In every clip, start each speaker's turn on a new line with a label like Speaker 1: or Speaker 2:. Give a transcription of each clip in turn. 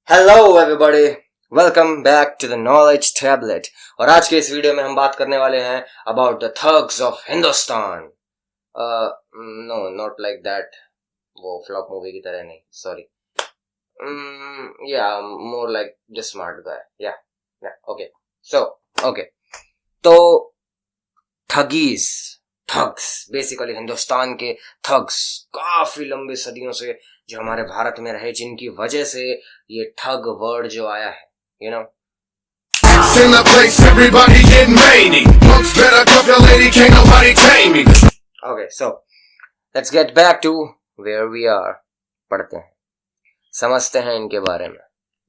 Speaker 1: Hello everybody, welcome back to the knowledge tablet. और आज के इस वीडियो में हम बात करने वाले हैं about the thugs of Hindustan. No, not like that, वो फ्लॉप मूवी की तरह नहीं, सॉरी। या more like the smart guy. या ओके, सो ओके, तो ठग्स बेसिकली हिंदुस्तान के थग्स काफी लंबी सदियों से जो हमारे भारत में रहे, जिनकी वजह से ये ठग वर्ड जो आया है, you know. Okay, so let's get back to where we are. पढ़ते हैं, समझते हैं इनके बारे में।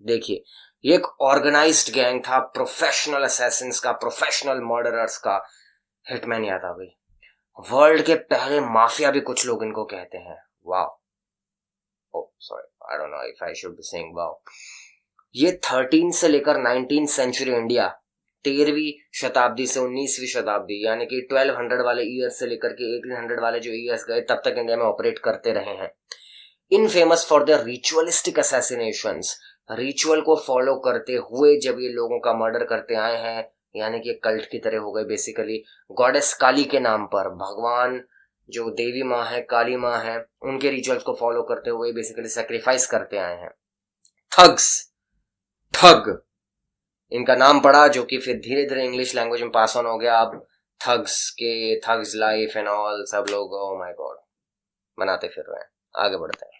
Speaker 1: देखिए, ये एक ऑर्गेनाइज्ड गैंग था, प्रोफेशनल असैसिन्स का, प्रोफेशनल मर्डरर्स का। हिटमैन याद आ गई। वर्ल्ड के पहले माफिया भी कुछ लोग इनको कहते हैं। Wow, sorry, I don't know if I should be saying wow. ये 13 से लेकर 19th सेंचुरी इंडिया, 13वीं शताब्दी से 19वीं शताब्दी, यानी कि 1200 वाले ईयर से लेकर के 1800 वाले जो ईयर्स गए, तब तक इंडिया में ऑपरेट करते रहे हैं। Infamous for the ritualistic assassinations, ritual को फॉलो करते हुए जब ये लोगों का मर्डर करते आए हैं, यानी कि कल्ट की तरह हो गए बेसिकली। गॉडेस काली के नाम पर, भगवान जो देवी माँ है, काली माँ है, उनके रिचुअल्स को फॉलो करते हुए बेसिकली सेक्रीफाइस करते आए हैं। ठग इनका नाम पड़ा, जो कि फिर धीरे धीरे इंग्लिश लैंग्वेज में पास ऑन हो गया। अब थग्स लाइफ एंड ऑल, सब लोग ओ माय गॉड बनाते फिर रहे हैं। आगे बढ़ते हैं।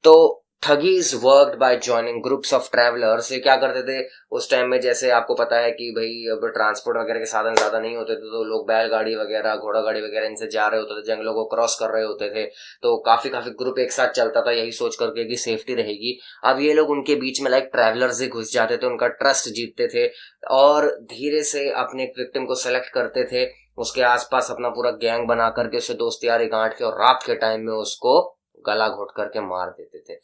Speaker 1: तो Thuggees worked by joining groups of travellers. ये क्या करते थे उस टाइम में, जैसे आपको पता है कि भाई अब ट्रांसपोर्ट वगैरह के साधन ज्यादा नहीं होते थे, तो लोग बैलगाड़ी वगैरह, घोड़ा गाड़ी वगैरह इनसे जा रहे होते थे, जंगलों को क्रॉस कर रहे होते थे। तो काफी ग्रुप एक साथ चलता था, यही सोच करके कि सेफ्टी रहेगी। अब ये लोग उनके बीच में लाइक ट्रैवलर्स ही घुस जाते थे, उनका ट्रस्ट जीतते थे और धीरे से अपने विक्टिम को सेलेक्ट करते थे, उसके आसपास अपना पूरा गैंग बना करके उससे दोस्ती यारी गांठ के, और रात के टाइम में उसको गला घोट करके मार देते थे।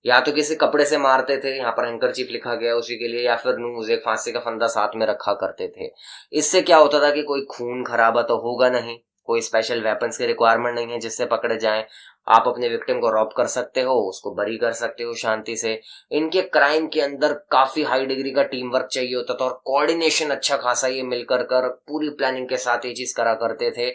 Speaker 1: या तो किसी कपड़े से मारते थे, यहाँ पर हैंकरचीफ लिखा गया उसी के लिए, या फिर नूज, एक फांसी का फंदा साथ में रखा करते थे। इससे क्या होता था कि कोई खून खराबा तो होगा नहीं, कोई स्पेशल वेपन्स की रिक्वायरमेंट नहीं है जिससे पकड़े जाएं। आप अपने विक्टिम को रॉब कर सकते हो, उसको बरी कर सकते हो शांति से। इनके क्राइम के अंदर काफी हाई डिग्री का टीम वर्क चाहिए होता था, और कोऑर्डिनेशन अच्छा खासा, ये मिलकर कर पूरी प्लानिंग के साथ ये चीज करा करते थे।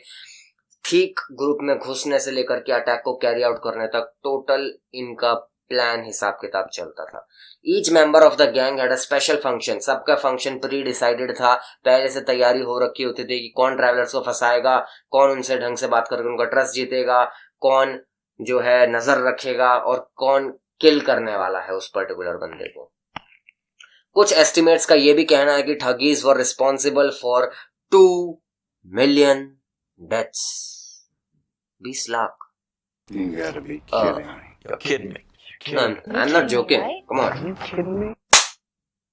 Speaker 1: ठीक ग्रुप में घुसने से लेकर के अटैक को कैरी आउट करने तक टोटल इनका प्लान हिसाब किताब चलता था। Each member of the gang had a special function. सबका फंक्शन प्री डिसाइडेड था, पहले से तैयारी हो रखी होती थी कि कौन ट्रैवलर्स को फंसाएगा, कौन उनसे ढंग से बात करके उनका ट्रस्ट जीतेगा, कौन जो है नजर रखेगा, और कौन किल करने वाला है उस पर्टिकुलर बंदे को। कुछ एस्टिमेट्स का ये भी कहना है कि Thuggees were responsible for 2 million deaths, 20 lakh.
Speaker 2: You gotta be kidding me.
Speaker 3: You're kidding me.
Speaker 1: No, I'm not joking.
Speaker 4: Right?
Speaker 1: Come on.
Speaker 2: Are you kidding me?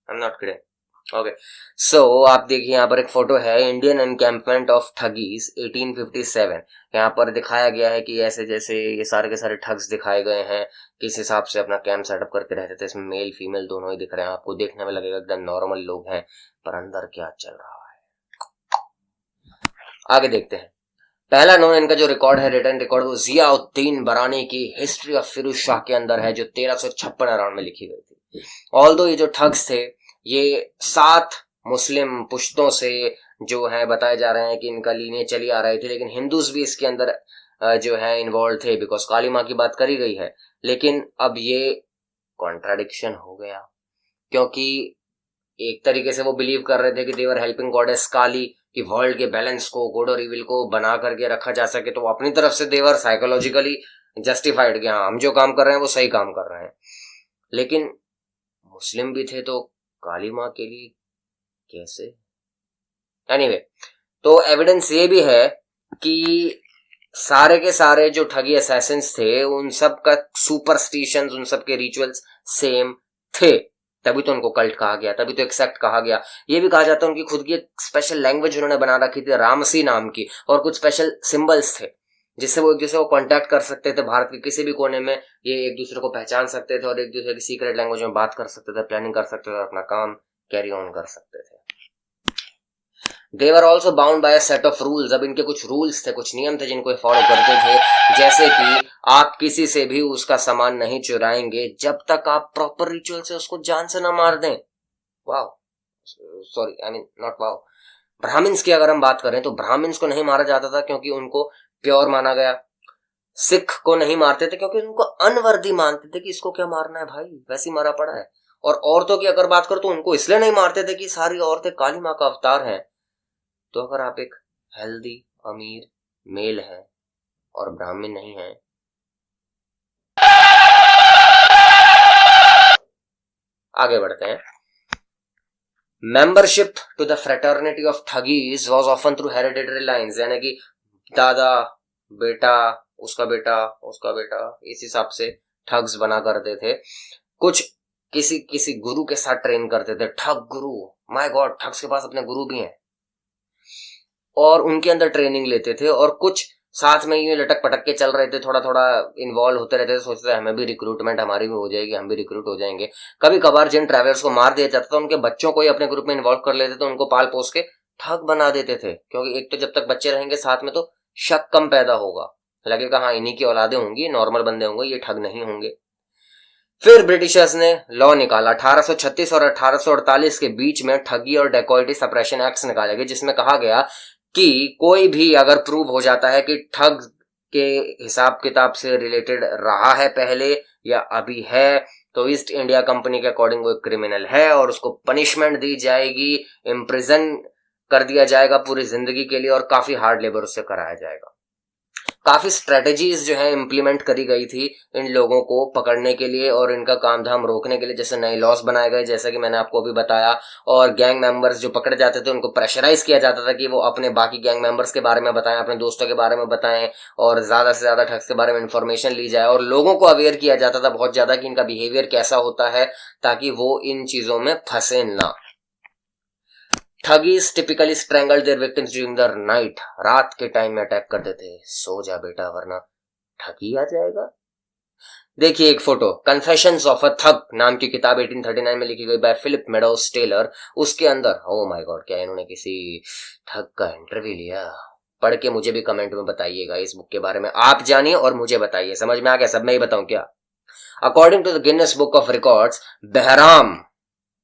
Speaker 1: I'm not kidding. Okay. So, आप देखिए यहाँ पर एक फोटो है, इंडियन एनकैंपमेंट ऑफ ठगीज 1857। यहाँ पर दिखाया गया है कि ऐसे जैसे ये सारे के सारे ठग्स दिखाए गए हैं, किस हिसाब से अपना कैंप सेटअप करके रहते थे। इसमें मेल फीमेल दोनों ही दिख रहे हैं, आपको देखने में लगेगा एकदम नॉर्मल लोग हैं, पर अंदर क्या चल रहा है आगे देखते हैं। पहला नोन इनका जो रिकॉर्ड है, रिटन रिकॉर्ड, वो जियाउद्दीन बरानी की हिस्ट्री ऑफ फिरोज शाह के अंदर है, जो 1356 अराउंड में लिखी गई थी। ऑल्दो ये जो ठग्स थे, ये 7 मुस्लिम पुश्तों से जो है बताए जा रहे हैं कि इनका लीनियज चली आ रही थी, लेकिन हिंदूज भी इसके अंदर जो है इन्वॉल्व थे, बिकॉज काली माँ की बात करी गई है। लेकिन अब ये कॉन्ट्राडिक्शन हो गया, क्योंकि एक तरीके से वो बिलीव कर रहे थे कि देवर हेल्पिंग गॉडेस काली, कि वर्ल्ड के बैलेंस को, गुड और इविल को बना करके रखा जा सके, तो वो अपनी तरफ से देवर साइकोलॉजिकली जस्टिफाइड कि हाँ, हम जो काम कर रहे हैं वो सही काम कर रहे हैं। लेकिन मुस्लिम भी थे, तो काली माँ के लिए कैसे? एनीवे, तो एविडेंस ये भी है कि सारे के सारे जो ठगी असैसिन्स थे, उन सब का सुपरस्टिशंस, उन सब के रिचुअल्स सेम थे, तभी तो उनको कल्ट कहा गया, तभी तो एक सेक्ट कहा गया। ये भी कहा जाता है उनकी खुद की एक स्पेशल लैंग्वेज उन्होंने बना रखी थी, रामसी नाम की, और कुछ स्पेशल सिंबल्स थे जिससे वो एक दूसरे को कांटेक्ट कर सकते थे। भारत के किसी भी कोने में ये एक दूसरे को पहचान सकते थे और एक दूसरे की सीक्रेट लैंग्वेज में बात कर सकते थे, प्लानिंग कर सकते थे, अपना काम कैरी ऑन कर सकते थे। They were also bound by a set of rules. अब इनके कुछ रूल्स थे, कुछ नियम थे जिनको फॉलो करते थे, जैसे कि आप किसी से भी उसका सामान नहीं चुराएंगे जब तक आप प्रॉपर रिचुअल से उसको जान से ना मार दें। Wow, sorry, I mean not wow. Brahmins की अगर हम बात करें तो ब्राह्मण्स को नहीं मारा जाता था क्योंकि उनको प्योर माना गया। सिख को नहीं मारते थे क्योंकि उनको अनवर्दी मानते थे कि इसको क्या मारना है भाई, वैसे ही मारा पड़ा है। और औरतों की अगर बात करो तो उनको इसलिए नहीं मारते थे कि सारी औरतें काली माँ का अवतार हैं। तो अगर आप एक हेल्दी अमीर मेल हैं और ब्राह्मण नहीं हैं, आगे बढ़ते हैं। Membership to the fraternity of Thuggees was often through hereditary lines, यानी कि दादा बेटा उसका बेटा उसका बेटा, इस हिसाब से ठग्स बना करते थे। कुछ किसी गुरु के साथ ट्रेन करते थे, ठग गुरु, माय गॉड, ठग्स के पास अपने गुरु भी हैं, और उनके अंदर ट्रेनिंग लेते थे। और कुछ साथ में ही लटक पटक के चल रहे थे, थोड़ा थोड़ा इन्वॉल्व होते रहते थे, सोचते थे हमें भी रिक्रूटमेंट हमारी भी हो जाएगी, हम भी रिक्रूट हो जाएंगे। कभी कभार जिन ट्रैवलर्स को मार दिया जाता था उनके बच्चों को ही अपने ग्रुप में इन्वॉल्व कर लेते थे, उनको पाल पोस के ठग बना देते थे, क्योंकि एक तो जब तक बच्चे रहेंगे साथ में तो शक कम पैदा होगा, लगेगा हाँ इन्हीं की औलादे होंगी, नॉर्मल बंदे होंगे, ये ठग नहीं होंगे। फिर ब्रिटिशर्स ने लॉ निकाला 1836 और 1848 के बीच में ठगी और डेकोइटी सप्रेशन एक्ट्स निकाले गए, जिसमें कहा गया कि कोई भी अगर प्रूव हो जाता है कि ठग के हिसाब किताब से रिलेटेड रहा है पहले या अभी है, तो ईस्ट इंडिया कंपनी के अकॉर्डिंग वो क्रिमिनल है और उसको पनिशमेंट दी जाएगी, इम्प्रिजन कर दिया जाएगा पूरी जिंदगी के लिए, और काफी हार्ड लेबर उससे कराया जाएगा। काफी स्ट्रेटेजीज जो है इम्प्लीमेंट करी गई थी इन लोगों को पकड़ने के लिए और इनका काम धाम रोकने के लिए, जैसे नए लॉस बनाए गए, जैसा कि मैंने आपको अभी बताया। और गैंग मेंबर्स जो पकड़े जाते थे उनको प्रेशराइज किया जाता था कि वो अपने बाकी गैंग मेंबर्स के बारे में बताएं, अपने दोस्तों के बारे में बताएं, और ज्यादा से ज्यादा ठग्स के बारे में इंफॉर्मेशन ली जाए, और लोगों को अवेयर किया जाता था बहुत ज्यादा कि इनका बिहेवियर कैसा होता है, ताकि वो इन चीजों में फंसे ना। Thuggees typically strangled their victims during the night, रात के टाइम में अटैक करते थे, सो जा बेटा वरना ठगी आ जाएगा। देखिए एक फोटो, कन्फेशंस ऑफ अ ठग नाम की किताब 1839 में लिखी गई बाय फिलिप मेडोज टेलर। उसके अंदर, ओ माय गॉड, क्या इन्होंने किसी ठग का इंटरव्यू लिया? पढ़ के मुझे भी कमेंट में बताइएगा इस बुक के बारे में, आप जानिए और मुझे बताइए, समझ में आ गया? सब मैं ही बताऊं क्या? According to the Guinness book of records, Behram,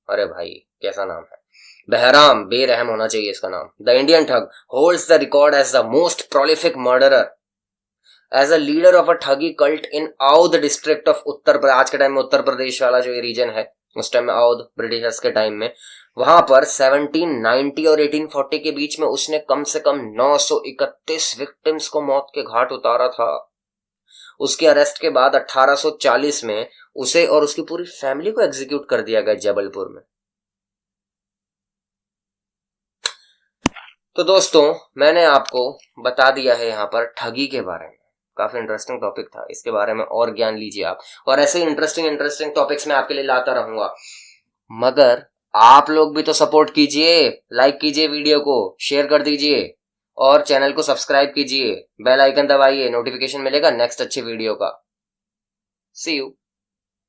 Speaker 1: अरे भाई कैसा नाम है, बहराम, बेरहम होना चाहिए इसका नाम, the Indian thug holds the record as the most prolific murderer as a leader of a thuggee cult in Oudh district of Uttar Pradesh. आज के टाइम में उत्तर प्रदेश वाला जो ये रीजन है, उस टाइम में औध ब्रिटिशर्स के टाइम में, वहां पर 1790 और 1840 के बीच में उसने कम से कम 931 विक्टिम्स को मौत के घाट उतारा था। उसके अरेस्ट के बाद 1840 में उसे और उसकी पूरी फैमिली को एग्जीक्यूट कर दिया गया जबलपुर में। तो दोस्तों मैंने आपको बता दिया है यहाँ पर ठगी के बारे में, काफी इंटरेस्टिंग टॉपिक था, इसके बारे में और ज्ञान लीजिए आप, और ऐसे ही इंटरेस्टिंग टॉपिक्स मैं आपके लिए लाता रहूंगा। मगर आप लोग भी तो सपोर्ट कीजिए, लाइक कीजिए वीडियो को, शेयर कर दीजिए और चैनल को सब्सक्राइब कीजिए, बेल आइकन दबाइए, नोटिफिकेशन मिलेगा नेक्स्ट अच्छे वीडियो का। सी यू।